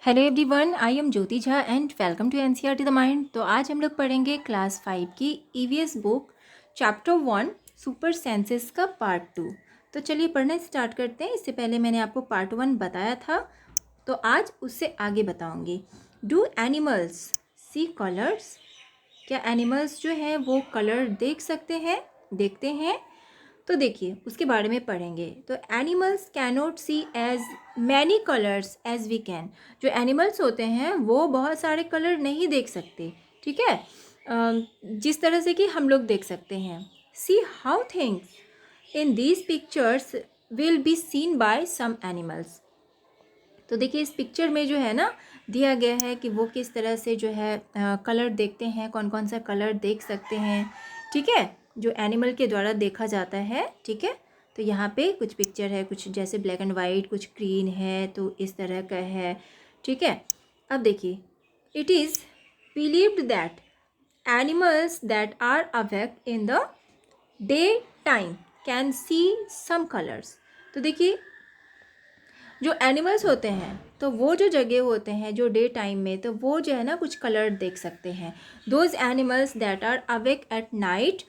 Hello everyone, I am Jyoti Jha and welcome to NCERT the mind. तो आज हम लोग पढ़ेंगे क्लास 5 की EVS book chapter 1 super senses का पार्ट 2। तो चलिए पढ़ना स्टार्ट करते हैं। इससे पहले मैंने आपको पार्ट 1 बताया था, तो आज उससे आगे बताऊंगी। Do animals see colours? क्या एनिमल्स जो है वो कलर देख सकते हैं, देखते हैं? तो देखिए उसके बारे में पढ़ेंगे। तो animals cannot see as many colours as we can. जो एनिमल्स होते हैं वो बहुत सारे कलर नहीं देख सकते, ठीक है, जिस तरह से कि हम लोग देख सकते हैं। See how things in these pictures will be seen by some animals. तो देखिए इस पिक्चर में जो है ना दिया गया है कि वो किस तरह से जो है कलर देखते हैं, कौन कौन सा कलर देख सकते हैं, ठीक है, जो एनिमल के द्वारा देखा जाता है, ठीक है। तो यहाँ पे कुछ पिक्चर है, कुछ जैसे ब्लैक एंड वाइट, कुछ ग्रीन है, तो इस तरह का है, ठीक है। अब देखिए, it is believed that animals that are awake in the day time can see some colours. तो देखिए जो एनिमल्स होते हैं तो वो जो जगह होते हैं जो डे टाइम में, तो वो जो है ना कुछ कलर देख सकते हैं। Those animals that are awake at night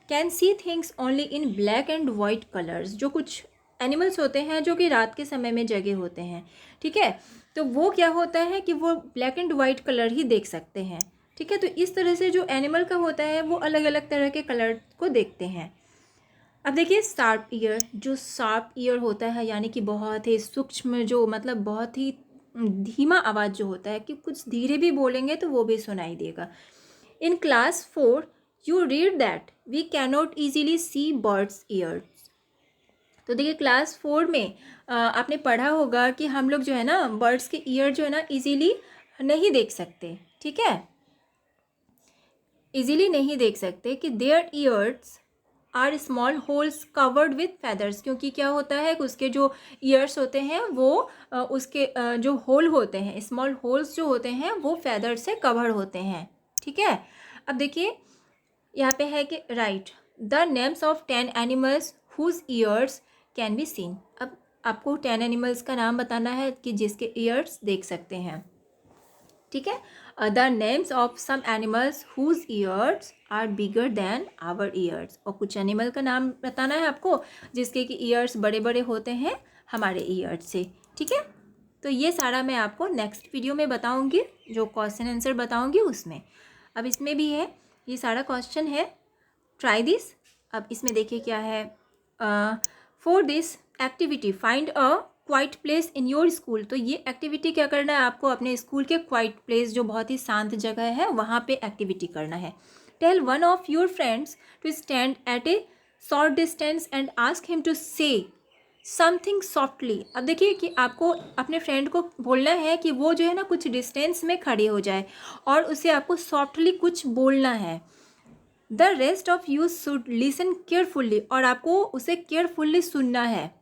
can see things only in black and white colours. जो कुछ एनिमल्स होते हैं जो कि रात के समय में जगे होते हैं, ठीक है, तो वो क्या होता है कि वो ब्लैक एंड वाइट कलर ही देख सकते हैं, ठीक है। तो इस तरह से जो एनिमल का होता है वो अलग अलग तरह के कलर को देखते हैं। अब देखिए शार्प ईयर, जो शार्प ईयर होता है यानी कि बहुत ही सूक्ष्म, जो मतलब बहुत ही धीमा आवाज़ जो होता है कि कुछ धीरे भी बोलेंगे तो वो भी सुनाई देगा। In class 4 you read that we cannot easily see birds ears. तो देखिए क्लास 4 में आपने पढ़ा होगा कि हम लोग जो है ना बर्ड्स के ईयर जो है ना इजीली नहीं देख सकते, ठीक है, इजीली नहीं देख सकते कि their ears are small holes covered with feathers. क्योंकि क्या होता है कि उसके जो ईयर्स होते हैं वो उसके जो होल होते हैं, स्मॉल होल्स जो होते हैं वो फैदर से कवर होते हैं, ठीक है। अब देखिए यहाँ पे है कि write the names of 10 animals whose ears can be seen. अब आपको 10 एनिमल्स का नाम बताना है कि जिसके ईयर्स देख सकते हैं, ठीक है। The names of some animals whose ears are bigger than our ears. और कुछ एनिमल का नाम बताना है आपको जिसके कि ईयर्स बड़े बड़े होते हैं हमारे ईयर्स से, ठीक है। तो ये सारा मैं आपको नेक्स्ट वीडियो में बताऊंगी, जो क्वेश्चन आंसर बताऊंगी उसमें। अब इसमें भी है, ये सारा क्वेश्चन है, ट्राई दिस। अब इसमें देखिए क्या है, for this activity find a quite place in your school. तो ये एक्टिविटी क्या करना है आपको, अपने स्कूल के क्वाइट प्लेस जो बहुत ही शांत जगह है वहाँ पे एक्टिविटी करना है। Tell one of your friends to stand at a short distance and ask him to say something softly. अब देखिए कि आपको अपने फ्रेंड को बोलना है कि वो जो है ना कुछ डिस्टेंस में खड़े हो जाए और उसे आपको सॉफ्टली कुछ बोलना है। The rest of you should listen carefully, और आपको उसे केयरफुल्ली सुनना है।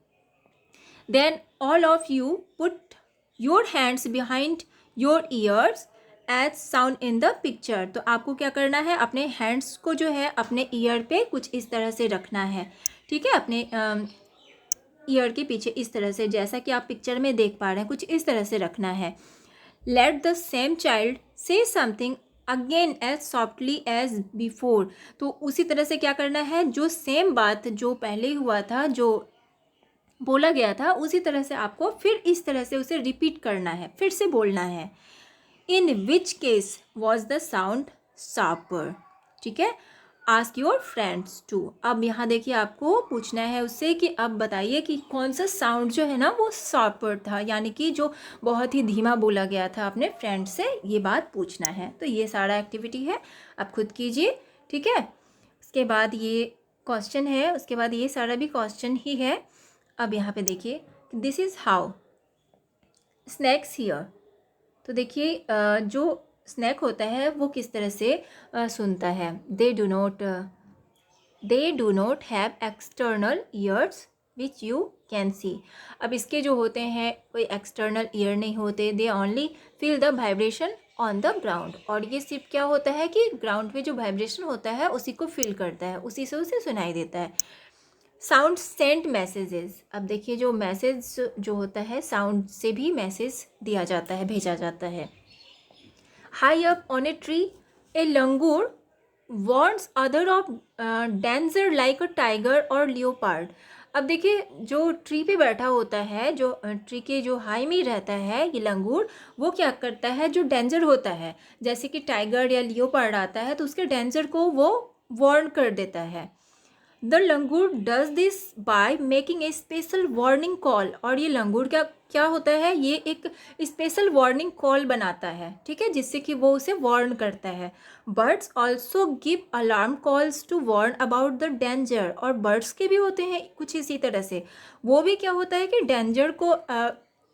Then all of you put your hands behind your ears as sound in the picture. तो आपको क्या करना है, अपने हैंड्स को जो है अपने ईयर पे कुछ इस तरह से रखना है, ठीक है, अपने ईयर के पीछे इस तरह से, जैसा कि आप पिक्चर में देख पा रहे हैं, कुछ इस तरह से रखना है। Let the same child say something again as softly as before. तो उसी तरह से क्या करना है, जो सेम बात जो पहले हुआ था, जो बोला गया था, उसी तरह से आपको फिर इस तरह से उसे रिपीट करना है, फिर से बोलना है। In which case was the sound sharper, ठीक है। Ask your friends too. अब यहाँ देखिए आपको पूछना है उससे कि अब बताइए कि कौन सा साउंड जो है ना वो शार्पर था, यानी कि जो बहुत ही धीमा बोला गया था। अपने फ्रेंड से ये बात पूछना है। तो ये सारा एक्टिविटी है, आप खुद कीजिए, ठीक है। उसके बाद ये क्वेश्चन है, उसके बाद ये सारा भी क्वेश्चन ही है। अब यहाँ पे देखिए, this is how snacks here. तो देखिए जो स्नैक होता है वो किस तरह से सुनता है। They do not have external years which you can see. अब इसके जो होते हैं कोई एक्सटर्नल ईयर नहीं होते, they only feel the vibration on the ground. और ये सिर्फ क्या होता है कि ग्राउंड पे जो वाइब्रेशन होता है उसी को फील करता है, उसी से उसे सुनाई देता है। Sound send messages. अब देखिए जो मैसेज जो होता है साउंड से भी मैसेज दिया जाता है, भेजा जाता है। High up on a tree A langur warns other of danger like a tiger और लियोपार्ड। अब देखिए जो ट्री पे बैठा होता है, जो ट्री के जो हाई में रहता है ये लंगूर, वो क्या करता है, जो डेंजर होता है जैसे कि टाइगर या लियोपार्ड आता है तो उसके डेंजर को वो वार्न कर देता है। The langur does this by making a special warning call. और ये लंगूर क्या क्या होता है, ये एक स्पेशल वार्निंग कॉल बनाता है, ठीक है, जिससे कि वो उसे वार्न करता है। Birds also give alarm calls to warn about the danger. और बर्ड्स के भी होते हैं कुछ इसी तरह से, वो भी क्या होता है कि डेंजर को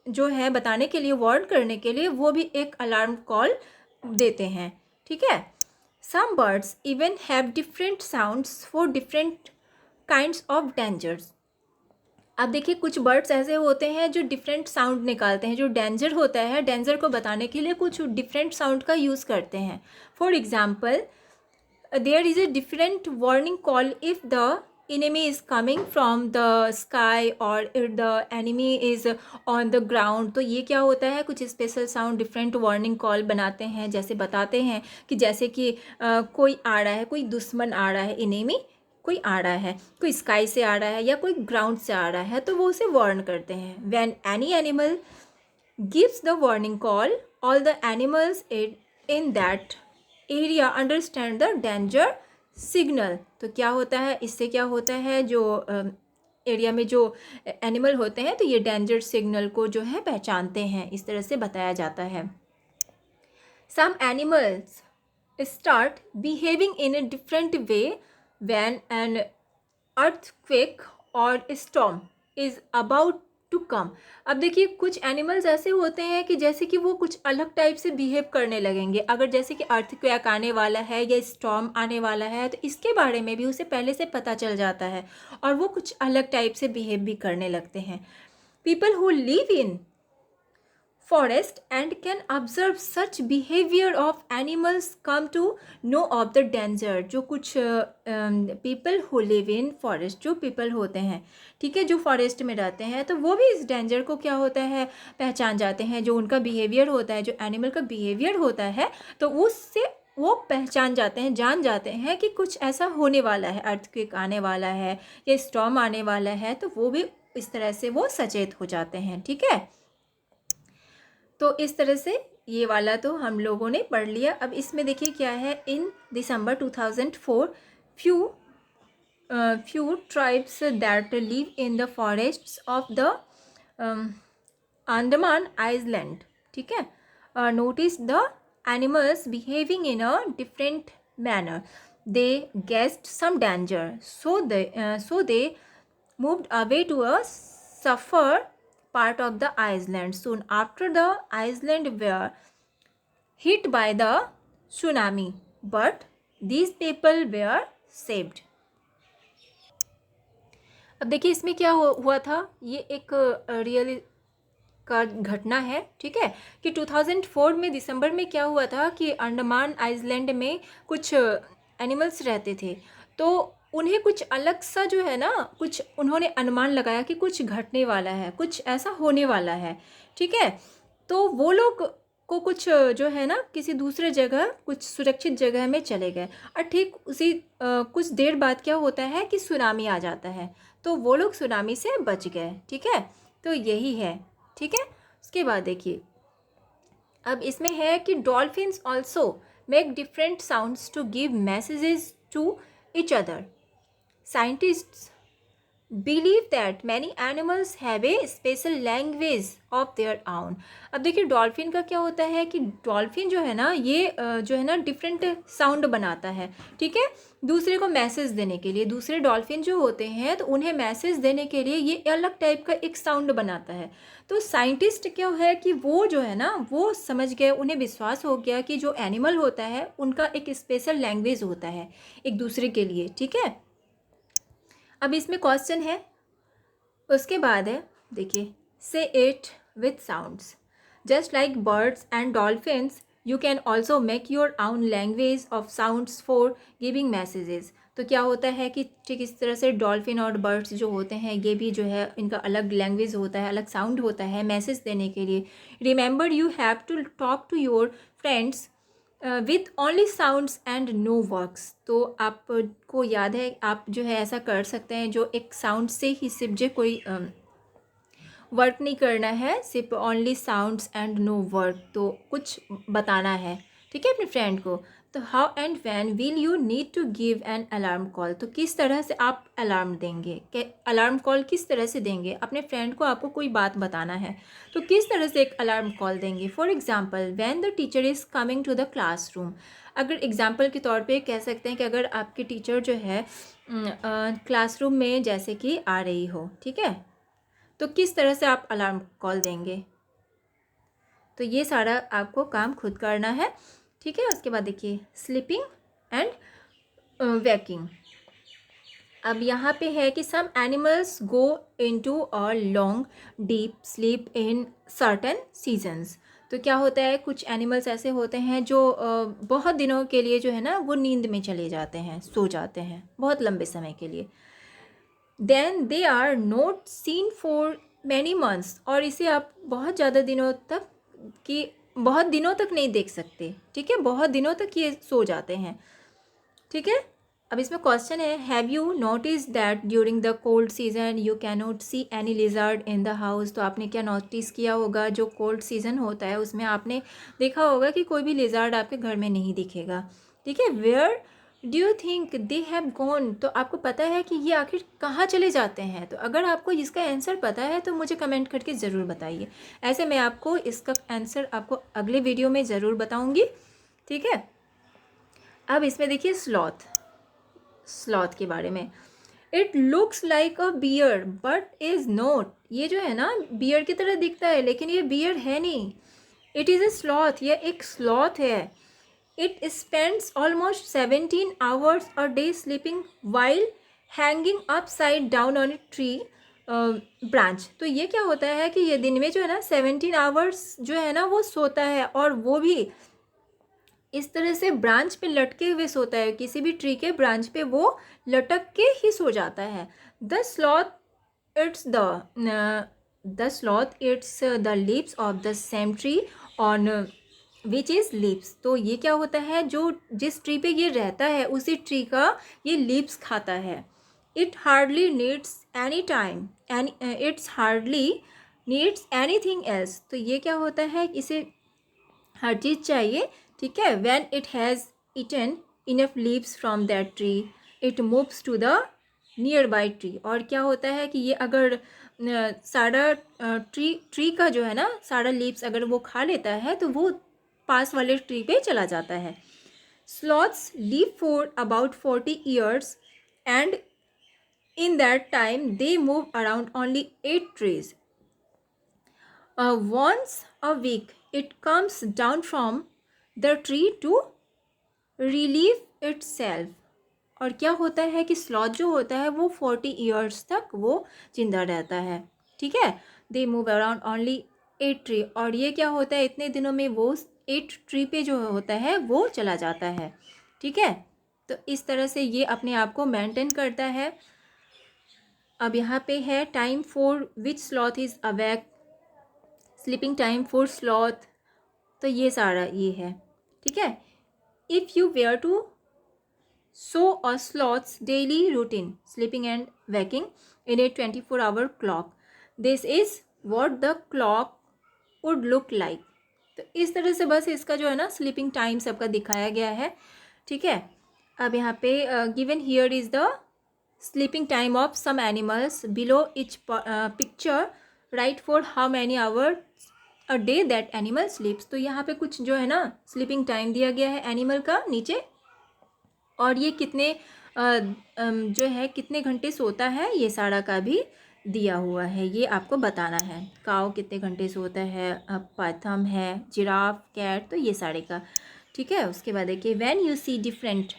जो है बताने के लिए, वार्न करने के लिए वो भी एक अलार्म कॉल देते हैं, ठीक है। Some birds even have different sounds for different kinds of dangers. अब देखिए कुछ बर्ड्स ऐसे होते हैं जो डिफरेंट साउंड निकालते हैं, जो डेंजर होता है डेंजर को बताने के लिए कुछ डिफरेंट साउंड का यूज़ करते हैं। For example there is a different warning call if the enemy is coming from the sky or if the enemy is on the ground। तो ये क्या होता है, कुछ special sound different warning call बनाते हैं, जैसे बताते हैं कि जैसे कि कोई आ रहा है, कोई दुश्मन आ रहा है, enemy कोई आ रहा है, कोई स्काई से आ रहा है या कोई ग्राउंड से आ रहा है, तो वो उसे वार्न करते हैं। When any animal gives the warning call all the animals in that area understand the danger signal. तो क्या होता है, इससे क्या होता है, जो एरिया में जो एनिमल होते हैं तो ये डेंजर सिग्नल को जो है पहचानते हैं, इस तरह से बताया जाता है। Some animals start behaving in a different way when an earthquake or storm is about to come। अब देखिए कुछ एनिमल्स ऐसे होते हैं कि जैसे कि वो कुछ अलग टाइप से बिहेव करने लगेंगे, अगर जैसे कि अर्थक्वेक आने वाला है या स्टॉर्म आने वाला है तो इसके बारे में भी उसे पहले से पता चल जाता है और वो कुछ अलग टाइप से बिहेव भी करने लगते हैं। People who live in forest and can observe such behavior of animals come to know of the danger। जो कुछ people who live in forest, जो people होते हैं, ठीक है, जो फॉरेस्ट में रहते हैं तो वो भी इस डेंजर को क्या होता है पहचान जाते हैं। जो उनका बिहेवियर होता है, जो एनिमल का बिहेवियर होता है तो उससे वो पहचान जाते हैं, जान जाते हैं कि कुछ ऐसा होने वाला है, अर्थक्वेक आने वाला है या स्टॉर्म आने वाला है, तो वो भी इस तरह से वो सचेत हो जाते हैं, ठीक है। तो इस तरह से ये वाला तो हम लोगों ने पढ़ लिया। अब इसमें देखिए क्या है, इन दिसंबर 2004 few tribes that live in the forests of the Andaman Island, ठीक है, notice the animals behaving in a different manner। they guessed some danger, so they moved away to a safer part of the island soon after the island were hit by the tsunami, but these people were saved। अब देखिए इसमें क्या हुआ था, ये एक real का घटना है, ठीक है, कि 2004 में दिसंबर में क्या हुआ था कि अंडमान आइलैंड में कुछ एनिमल्स रहते थे, तो उन्हें कुछ अलग सा जो है ना, कुछ उन्होंने अनुमान लगाया कि कुछ घटने वाला है, कुछ ऐसा होने वाला है, ठीक है। तो वो लोग को कुछ जो है ना किसी दूसरे जगह, कुछ सुरक्षित जगह में चले गए और ठीक उसी कुछ देर बाद क्या होता है कि सुनामी आ जाता है, तो वो लोग सुनामी से बच गए, ठीक है। तो यही है, ठीक है। उसके बाद देखिए अब इसमें है कि dolphins also make different sounds to give messages to each other। Scientists believe that many animals have a special language of their own। अब देखिए डॉल्फिन का क्या होता है कि डॉल्फिन जो है ना ये जो है ना डिफरेंट साउंड बनाता है, ठीक है, दूसरे को मैसेज देने के लिए। दूसरे डॉल्फिन जो होते हैं तो उन्हें मैसेज देने के लिए ये अलग टाइप का एक साउंड बनाता है। तो साइंटिस्ट क्या है कि वो जो है ना वो समझ गए, उन्हें विश्वास हो गया कि जो एनिमल होता है उनका एक स्पेशल लैंग्वेज होता है एक दूसरे के लिए, ठीक है। अब इसमें क्वेश्चन है, उसके बाद है देखिए, से it with sounds just like birds and dolphins you can also make your own language of sounds for giving messages. तो क्या होता है कि ठीक इस तरह से डॉल्फिन और बर्ड्स जो होते हैं ये भी जो है इनका अलग लैंग्वेज होता है, अलग साउंड होता है मैसेज देने के लिए। Remember you have to talk to your friends with only sounds and no works. तो आपको याद है आप जो है ऐसा कर सकते हैं जो एक साउंड से ही सिर्फ जो कोई वर्क नहीं करना है, सिर्फ only sounds and no work, तो कुछ बताना है ठीक है अपने फ्रेंड को। तो how and when will you need to give an alarm call, तो किस तरह से आप अलार्म देंगे, अलार्म कॉल किस तरह से देंगे अपने फ्रेंड को, आपको कोई बात बताना है तो किस तरह से एक अलार्म कॉल देंगे। For example when the teacher is coming to the classroom, अगर एग्जाम्पल के तौर पे कह सकते हैं कि अगर आपकी टीचर जो है क्लासरूम में जैसे कि आ रही हो, ठीक है, तो किस तरह से आप अलार्म कॉल देंगे। तो ये सारा आपको काम खुद करना है, ठीक है। उसके बाद देखिए स्लीपिंग एंड वेकिंग। अब यहाँ पे है कि some animals go into a long deep sleep in certain seasons. तो क्या होता है कुछ एनिमल्स ऐसे होते हैं जो बहुत दिनों के लिए जो है ना वो नींद में चले जाते हैं, सो जाते हैं बहुत लंबे समय के लिए। Then they are not seen for many months, और इसे आप बहुत ज़्यादा दिनों तक बहुत दिनों तक नहीं देख सकते, ठीक है, बहुत दिनों तक ये सो जाते हैं, ठीक है। अब इसमें क्वेश्चन है, have you notice that during the cold season you can not see any lizard in the house. तो आपने क्या नोटिस किया होगा, जो कोल्ड सीजन होता है उसमें आपने देखा होगा कि कोई भी लिजर्ड आपके घर में नहीं दिखेगा, ठीक है। Where do you think they have gone, तो आपको पता है कि ये आखिर कहाँ चले जाते हैं। तो अगर आपको इसका आंसर पता है तो मुझे कमेंट करके ज़रूर बताइए, ऐसे मैं आपको इसका आंसर आपको अगले वीडियो में ज़रूर बताऊँगी, ठीक है। अब इसमें देखिए स्लॉथ के बारे में, it looks like a bear but is not. ये जो है ना बियर की तरह दिखता है लेकिन ये बियर है नहीं, इट इज़ ए स्लॉथ, ये एक स्लॉथ है। It spends almost 17 hours a day sleeping while hanging upside down on a tree branch। तो ये क्या होता है कि ये दिन में जो है ना 17 hours जो है ना वो सोता है, और वो भी इस तरह से ब्रांच पे लटके हुए सोता है, किसी भी ट्री के ब्रांच पे वो लटक के ही सो जाता है। The sloth it's the leaves of the same tree on which is leaves. तो ये क्या होता है, जो जिस ट्री पे ये रहता है उसी ट्री का ये लीव्स खाता है। It hardly needs any time it's hardly needs anything else. तो ये क्या होता है, इसे हर चीज़ चाहिए, ठीक है। When it has eaten enough leaves from that tree it moves to the nearby tree. और क्या होता है कि ये अगर सारा ट्री का जो है ना सारा लीव्स अगर वो खा लेता है तो वो पास वाले ट्री पे चला जाता है। Sloths live for about 40 years and in that time they move around only 8 trees. Once a week it comes down from the tree to relieve itself। और क्या होता है कि स्लॉथ जो होता है वो 40 years तक वो जिंदा रहता है, ठीक है। दे मूव अराउंड ओनली 8 ट्री, और ये क्या होता है इतने दिनों में वो 8 ट्री पे जो होता है वो चला जाता है, ठीक है। तो इस तरह से ये अपने आप को मेंटेन करता है। अब यहाँ पे है time for which sloth is awake, sleeping time for sloth, तो ये सारा ये है, ठीक है। If you were to show a sloth's daily routine sleeping and waking in a 24-hour clock, this is what the clock would look like. तो इस तरह से बस इसका जो है ना स्लीपिंग टाइम सबका दिखाया गया है, ठीक है। अब यहाँ पे given here is the sleeping time of some animals below each picture write for how many hour a day that animal sleeps. तो यहाँ पे कुछ जो है ना स्लीपिंग टाइम दिया गया है एनिमल का नीचे, और ये कितने जो है कितने घंटे सोता है ये सारा का भी दिया हुआ है, ये आपको बताना है। काऊ कितने घंटे सोता है, पाथम है, जिराफ, कैट, तो ये सारे का, ठीक है। उसके बाद देखिए when you see different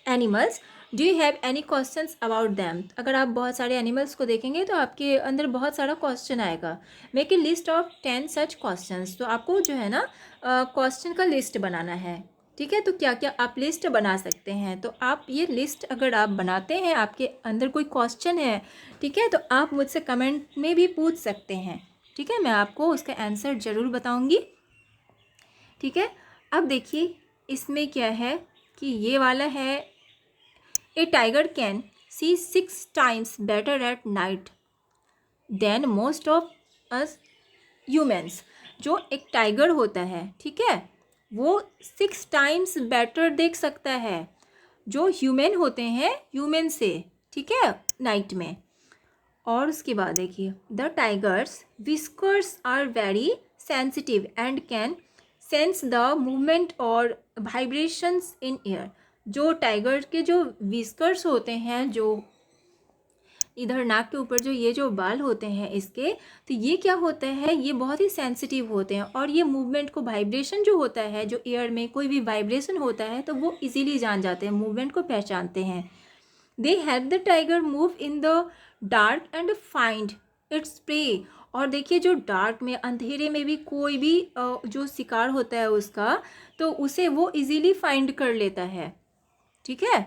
animals do you have any questions about them. अगर आप बहुत सारे एनिमल्स को देखेंगे तो आपके अंदर बहुत सारा क्वेश्चन आएगा। Make a list of 10 such questions. तो आपको जो है ना क्वेश्चन का लिस्ट बनाना है, ठीक है, तो क्या क्या आप लिस्ट बना सकते हैं। तो आप ये लिस्ट अगर आप बनाते हैं, आपके अंदर कोई क्वेश्चन है, ठीक है, तो आप मुझसे कमेंट में भी पूछ सकते हैं। ठीक है, मैं आपको उसका आंसर ज़रूर बताऊंगी। ठीक है, अब देखिए इसमें क्या है कि ये वाला है, a tiger can see 6 times better at night than most of us humans. जो एक टाइगर होता है, ठीक है, वो 6 टाइम्स बेटर देख सकता है जो ह्यूमन होते हैं ह्यूमन से, ठीक है, नाइट में। और उसके बाद देखिए, the tiger's whiskers are very sensitive and can sense the movement और वाइब्रेशंस इन एयर। जो टाइगर के जो विस्कर्स होते हैं, जो इधर नाक के ऊपर जो ये जो बाल होते हैं इसके, तो ये क्या होता है, ये बहुत ही सेंसिटिव होते हैं और ये मूवमेंट को, वाइब्रेशन जो होता है, जो एयर में कोई भी वाइब्रेशन होता है तो वो इजीली जान जाते हैं, मूवमेंट को पहचानते हैं। They help the tiger move in the dark and find its prey. और देखिए, जो डार्क में, अंधेरे में भी कोई भी जो शिकार होता है उसका, तो उसे वो इजीली फाइंड कर लेता है। ठीक है,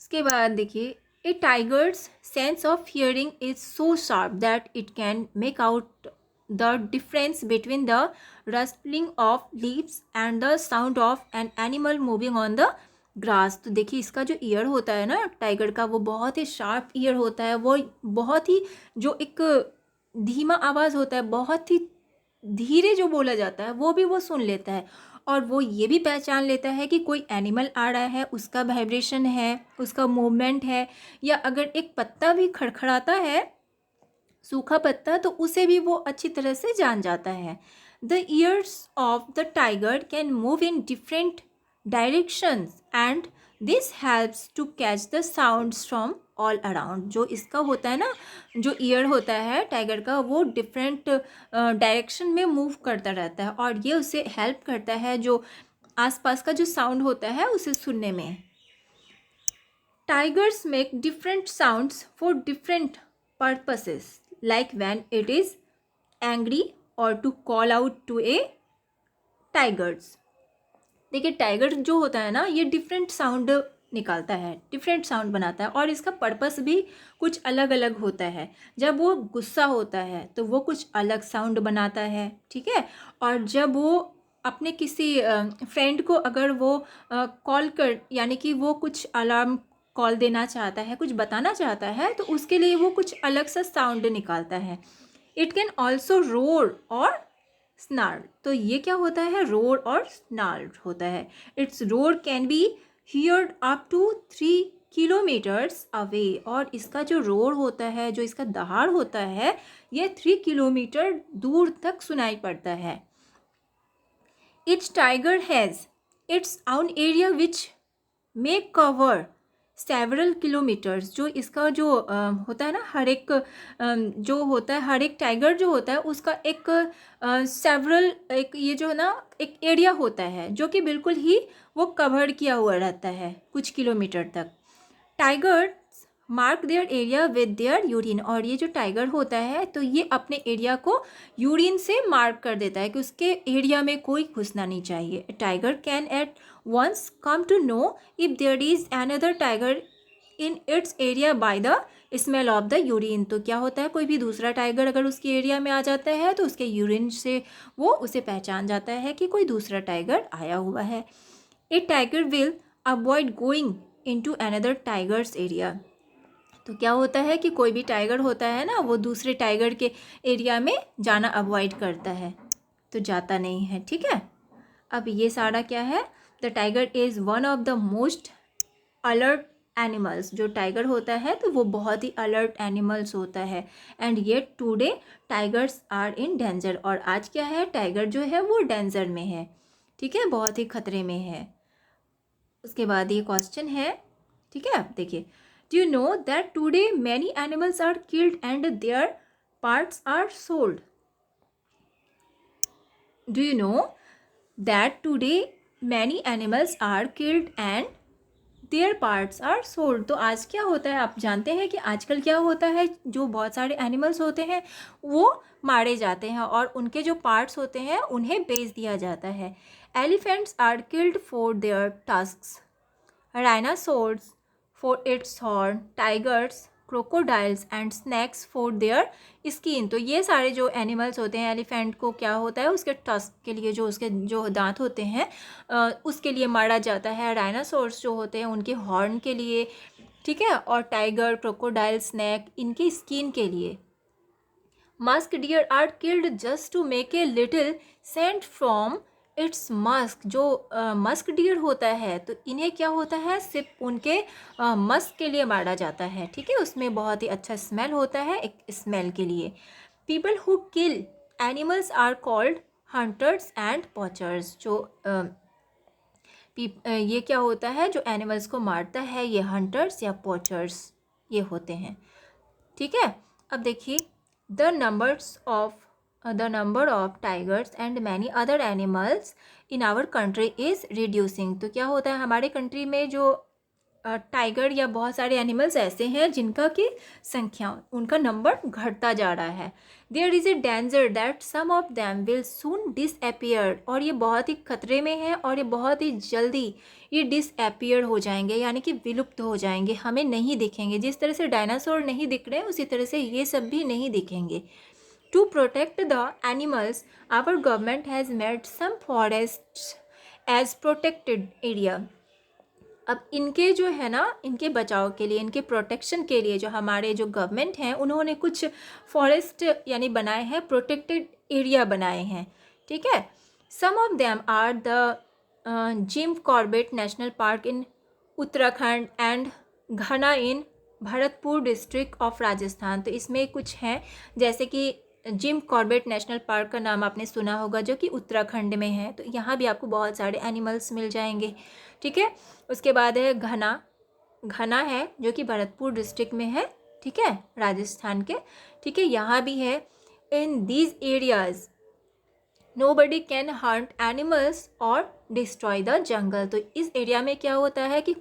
उसके बाद देखिए, a tiger's sense of hearing is so sharp that it can make out the difference between the rustling of leaves and the sound of an animal moving on the grass. तो देखिए, इसका जो ईयर होता है ना tiger का, वो बहुत ही शार्प ईयर होता है। वो बहुत ही जो एक धीमा आवाज़ होता है, बहुत ही धीरे जो बोला जाता है वो भी वो सुन लेता है। और वो ये भी पहचान लेता है कि कोई एनिमल आ रहा है, उसका वाइब्रेशन है, उसका मूवमेंट है, या अगर एक पत्ता भी खड़खड़ाता है, सूखा पत्ता, तो उसे भी वो अच्छी तरह से जान जाता है। The ears of the tiger can move in different directions and this helps to catch the sounds from all around. जो इसका होता है ना, जो ईयर होता है टाइगर का, वो डिफरेंट डायरेक्शन में मूव करता रहता है और ये उसे हेल्प करता है जो आसपास का जो साउंड होता है उसे सुनने में। Tigers make different sounds for different purposes, like when it is angry or to call out to a tigers. देखिए, टाइगर जो होता है ना, ये डिफरेंट साउंड निकालता है, डिफरेंट साउंड बनाता है और इसका पर्पस भी कुछ अलग अलग होता है। जब वो गुस्सा होता है तो वो कुछ अलग साउंड बनाता है, ठीक है, और जब वो अपने किसी फ्रेंड को अगर वो कॉल कर, यानी कि वो कुछ अलार्म कॉल देना चाहता है, कुछ बताना चाहता है, तो उसके लिए वो कुछ अलग सा साउंड निकालता है। इट कैन ऑल्सो रोर और स्नार्ल। तो ये क्या होता है, रोर और स्नार्ल होता है। Its roar can be heard up to 3 kilometres away. और इसका जो रोर होता है, जो इसका दहाड़ होता है, ये 3 किलोमीटर दूर तक सुनाई पड़ता है। Each tiger has its own area which may cover several kilometres. जो इसका जो होता है ना, हर एक जो होता है, हर एक टाइगर जो होता है उसका एक सेवरल, एक ये जो है ना, एक एरिया होता है जो कि बिल्कुल ही वो कवर किया हुआ रहता है कुछ किलोमीटर तक। Tiger mark their area with their urine. और ये जो टाइगर होता है तो ये अपने एरिया को यूरिन से मार्क कर देता है कि उसके एरिया में कोई घुसना नहीं चाहिए। Tiger can at once come to know if there is another tiger in its area by the smell of the urine. तो क्या होता है, कोई भी दूसरा टाइगर अगर उसके एरिया में आ जाता है तो उसके यूरिन से वो उसे पहचान जाता है कि कोई दूसरा टाइगर आया हुआ है। A tiger will avoid going into another tiger's area. तो क्या होता है कि कोई भी टाइगर होता है ना, वो दूसरे टाइगर के एरिया में जाना अवॉइड करता है, तो जाता नहीं है। ठीक है, अब ये सारा क्या है, the tiger is one of the most alert animals. जो टाइगर होता है तो वो बहुत ही अलर्ट एनिमल्स होता है। And yet today tigers are in danger. और आज क्या है, टाइगर जो है वो डेंजर में है, ठीक है, बहुत ही खतरे में है। उसके बाद ये क्वेश्चन है, ठीक है, आप देखिए, do you know that today many animals are killed and their parts are sold. Do you know that today many animals are killed and their parts are sold. तो आज क्या होता है, आप जानते हैं कि आजकल क्या होता है, जो बहुत सारे एनिमल्स होते हैं वो मारे जाते हैं और उनके जो पार्ट्स होते हैं उन्हें बेच दिया जाता है। Elephants are killed for their tusks, rhinoceros for its horn, tigers, crocodiles and snakes for their skin. तो ये सारे जो एनिमल्स होते हैं, एलिफेंट को क्या होता है, उसके टस्क के लिए, जो उसके जो दांत होते हैं उसके लिए मारा जाता है। डायनासोर्स जो होते हैं उनके हॉर्न के लिए, ठीक है, और टाइगर, क्रोकोडाइल, स्नैक इनकी स्किन के लिए। Musk deer are killed just to make a little scent from its musk. जो मस्क डियर होता है तो इन्हें क्या होता है, सिर्फ उनके मस्क के लिए मारा जाता है, ठीक है, उसमें बहुत ही अच्छा स्मेल होता है, एक स्मेल के लिए। People who kill animals are called hunters and poachers. जो ये क्या होता है, जो एनिमल्स को मारता है ये हंटर्स या पॉचर्स ये होते हैं, ठीक है। अब देखिए the number of tigers and many other animals in our country is reducing. तो क्या होता है, हमारे कंट्री में जो टाइगर या बहुत सारे एनिमल्स ऐसे हैं जिनका की संख्या, उनका नंबर घटता जा रहा है। There is a danger that some of them will soon disappear. और ये बहुत ही खतरे में है और ये बहुत ही जल्दी ये डिसअपियर हो जाएंगे, यानी कि विलुप्त हो जाएंगे, हमें नहीं दिखेंगे। जिस तरह से डायनासोर नहीं दिख रहे हैं उसी तरह से ये सब भी नहीं दिखेंगे। To protect the animals our government has made some forests as protected area. अब इनके जो है ना, इनके बचाव के लिए, इनके प्रोटेक्शन के लिए जो हमारे जो गवर्नमेंट हैं उन्होंने कुछ फॉरेस्ट यानी बनाए हैं, प्रोटेक्टेड एरिया बनाए हैं, ठीक है। Some of them are the Jim Corbett National Park in Uttarakhand and Ghana in Bharatpur district of Rajasthan. तो इसमें कुछ हैं, जैसे कि जिम कॉर्बेट नेशनल पार्क का नाम आपने सुना होगा जो कि उत्तराखंड में है, तो यहाँ भी आपको बहुत सारे एनिमल्स मिल जाएंगे, ठीक है। उसके बाद है घना है जो कि भरतपुर डिस्ट्रिक्ट में है, ठीक है, राजस्थान के, ठीक है, यहाँ भी है। In these areas nobody can Hunt animals और डिस्ट्रॉय द जंगल। तो इस एरिया में क्या होता है कि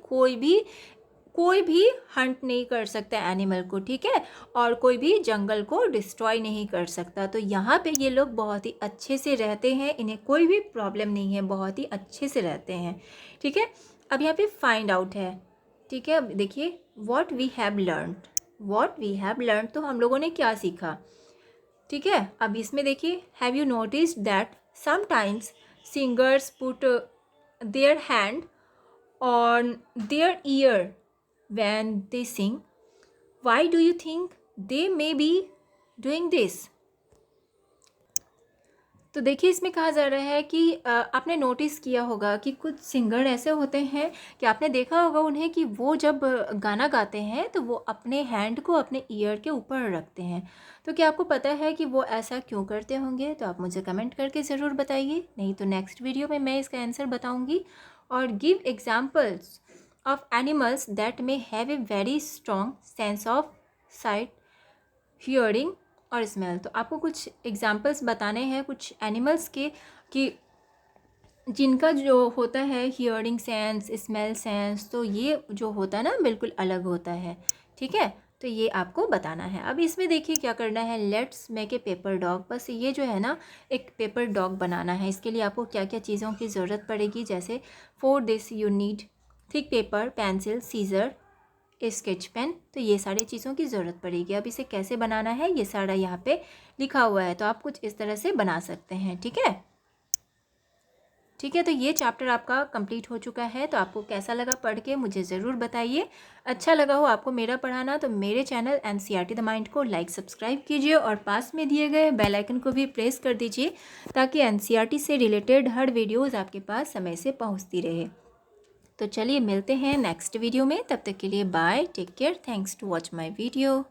कोई भी हंट नहीं कर सकता एनिमल को, ठीक है, और कोई भी जंगल को डिस्ट्रॉय नहीं कर सकता। तो यहाँ पे ये लोग बहुत ही अच्छे से रहते हैं, इन्हें कोई भी प्रॉब्लम नहीं है, बहुत ही अच्छे से रहते हैं, ठीक है। अब यहाँ पे फाइंड आउट है, ठीक है। अब देखिए व्हाट वी हैव लर्न, तो हम लोगों ने क्या सीखा, ठीक है। अब इसमें देखिए, have you noticed that sometimes singers put their hand on their year when they sing? Why do you think they may be doing this? तो देखिए इसमें कहा जा रहा है कि आपने नोटिस किया होगा कि कुछ सिंगर ऐसे होते हैं कि आपने देखा होगा उन्हें कि वो जब गाना गाते हैं तो वो अपने हैंड को अपने ईयर के ऊपर रखते हैं। तो क्या आपको पता है कि वो ऐसा क्यों करते होंगे? तो आप मुझे कमेंट करके ज़रूर बताइए, नहीं तो नेक्स्ट वीडियो में मैं इसका आंसर बताऊँगी। और give examples of animals that may have a very strong sense of sight, hearing और स्मेल। तो आपको कुछ एग्जाम्पल्स बताने हैं कुछ एनिमल्स के कि जिनका जो होता है हियरिंग सेंस, स्मेल सेंस, तो ये जो होता है ना बिल्कुल अलग होता है, ठीक है। तो ये आपको बताना है। अब इसमें देखिए क्या करना है, let's make a paper dog. बस ये जो है ना एक पेपर डॉग बनाना है। इसके लिए आपको क्या क्या चीज़ों की ज़रूरत पड़ेगी, जैसे for this you need thick paper, pencil, scissors, sketch pen. तो ये सारी चीज़ों की ज़रूरत पड़ेगी। अब इसे कैसे बनाना है ये सारा यहाँ पे लिखा हुआ है, तो आप कुछ इस तरह से बना सकते हैं, ठीक है, ठीक है। तो ये चैप्टर आपका कंप्लीट हो चुका है। तो आपको कैसा लगा पढ़ के मुझे ज़रूर बताइए। अच्छा लगा हो आपको मेरा पढ़ाना तो मेरे चैनल NCERT द माइंड को लाइक सब्सक्राइब कीजिए और पास में दिए गए बेल आइकन को भी प्रेस कर दीजिए ताकि NCERT से रिलेटेड हर वीडियोज़ आपके पास समय से पहुँचती रहे। तो चलिए मिलते हैं नेक्स्ट वीडियो में, तब तक के लिए bye, take care, thanks to watch my video.